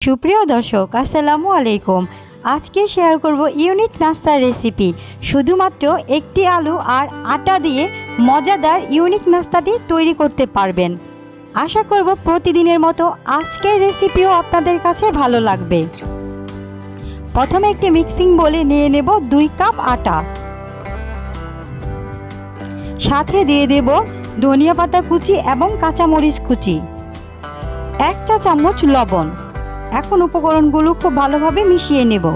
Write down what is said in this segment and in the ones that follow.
সুপ্রিয় দর্শক, আসসালামু আলাইকুম। আজকে শেয়ার করব ইউনিক নাস্তার রেসিপি। শুধুমাত্র একটি আলু আর আটা দিয়ে মজাদার ইউনিক নাস্তাটি তৈরি করতে পারবেন। আশা করব প্রতিদিনের মতো আজকের রেসিপিও আপনাদের কাছে ভালো লাগবে। প্রথমে একটি মিক্সিং বোলে নিয়ে নেব 2 কাপ আটা, সাথে দিয়ে দেব ধনিয়া পাতা কুচি এবং কাঁচামরিচ কুচি, 1 চা চামচ লবণ। এখন উপকরণগুলো খুব ভালোভাবে মিশিয়ে নেব।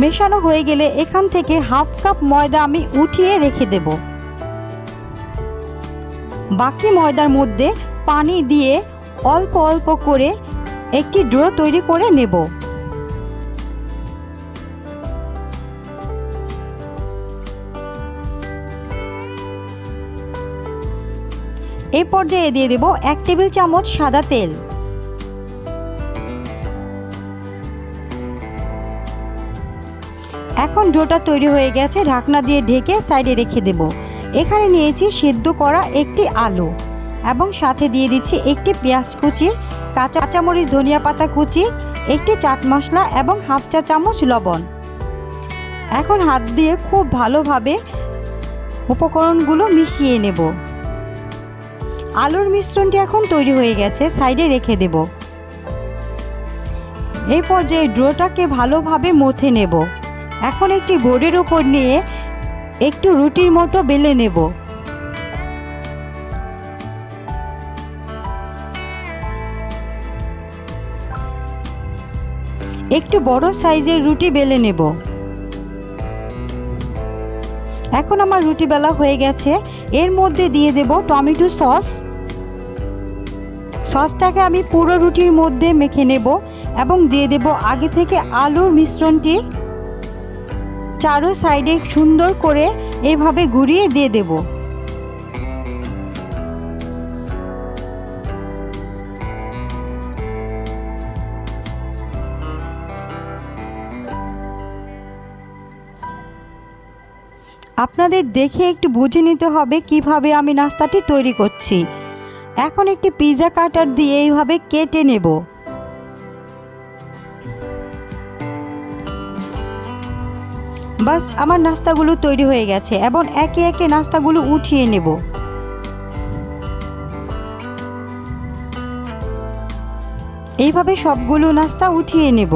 মেশানো হয়ে গেলে এখান থেকে হাফ কাপ ময়দা আমি উঠিয়ে রেখে দেব। বাকি ময়দার মধ্যে পানি দিয়ে অল্প অল্প করে একটি ডো তৈরি করে নেব। এই পর্যায়ে দিয়ে দেব 1 টেবিল চামচ সাদা তেল। এখন ডোটা তৈরি হয়ে গেছে, ঢাকনা দিয়ে ঢেকে সাইডে রেখে দেব। এখানে নিয়েছি সিদ্ধ করা একটি আলু এবং সাথে দিয়ে দিচ্ছি একটি পেঁয়াজ কুচি, কাঁচামরিচ, ধনিয়া পাতা কুচি, একটি চাট মশলা এবং হাফ চা চামচ লবণ। এখন হাত দিয়ে খুব ভালোভাবে উপকরণগুলো মিশিয়ে নেব। আলুর মিশ্রণটি এখন তৈরি হয়ে গেছে, সাইডে রেখে দেব। এই পর্যায়ে ডোটাকে ভালোভাবে মথে নেব। এখন একটি বোর্ডের উপর নিয়ে একটু রুটির মতো বেলে নেব। একটু বড় সাইজের রুটি বেলে নেব। এখন আমার রুটি বেলা হয়ে গেছে। এর মধ্যে দিয়ে দেব টমেটো সস। সসটাকে আমি পুরো রুটির মধ্যে মেখে নেব এবং দিয়ে দেব আগে থেকে আলুর মিশ্রণটি চারো সাইডে সুন্দর করে এইভাবে ঘুরিয়ে দিয়ে দেব। আপনাদের দেখে একটু বুঝে নিতে হবে কিভাবে আমি নাস্তাটি তৈরি করছি। এখন একটি পিৎজা কাটার দিয়ে এইভাবে কেটে নেব। বাস, আমার নাস্তাগুলো তৈরি হয়ে গেছে এবং একে একে নাস্তাগুলো উঠিয়ে নেব। এইভাবে সবগুলো নাস্তা উঠিয়ে নেব।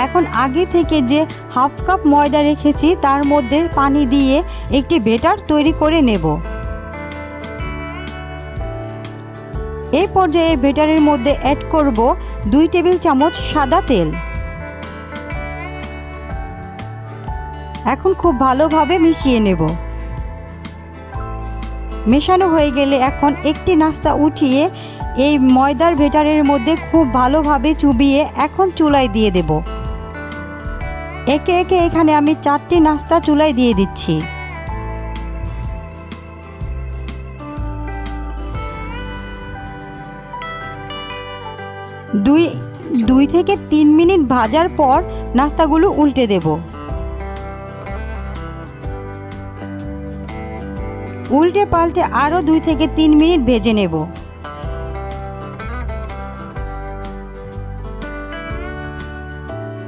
এখন আগে থেকে যে হাফ কাপ ময়দা রেখেছি তার মধ্যে পানি দিয়ে একটি ব্যাটার তৈরি করে নেব। এই পর্যায়ে ব্যাটারের মধ্যে অ্যাড করব 2 টেবিল চামচ সাদা তেল। এখন খুব ভালোভাবে মিশিয়ে নেব। মেশানো হয়ে গেলে এখন একটি নাস্তা উঠিয়ে এই ময়দার ব্যাটারের মধ্যে খুব ভালোভাবে চুবিয়ে এখন চুলায় দিয়ে দেব। একে একে এখানে আমি 4টি নাস্তা চুলায় দিয়ে দিচ্ছি। দুই থেকে 3 মিনিট ভাজার পর নাস্তাগুলো উল্টে দেব। উল্টে পাল্টে আরো 2 থেকে 3 মিনিট ভেজে নেব।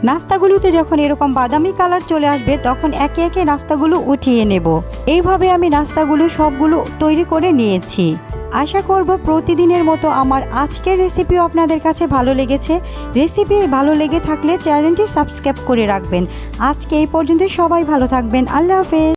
নাস্তাগুলোতে যখন এরকম বাদামি কালার চলে আসবে তখন একে একে নাস্তাগুলো উঠিয়ে নেব। এইভাবে আমি নাস্তাগুলো সবগুলো তৈরি করে নিয়েছি। আশা করব প্রতিদিনের মতো আমার আজকের রেসিপিও আপনাদের কাছে ভালো লেগেছে। রেসিপি ভালো লেগে থাকলে চ্যানেলটি সাবস্ক্রাইব করে রাখবেন। আজকে এই পর্যন্ত, সবাই ভালো থাকবেন। আল্লাহ হাফেজ।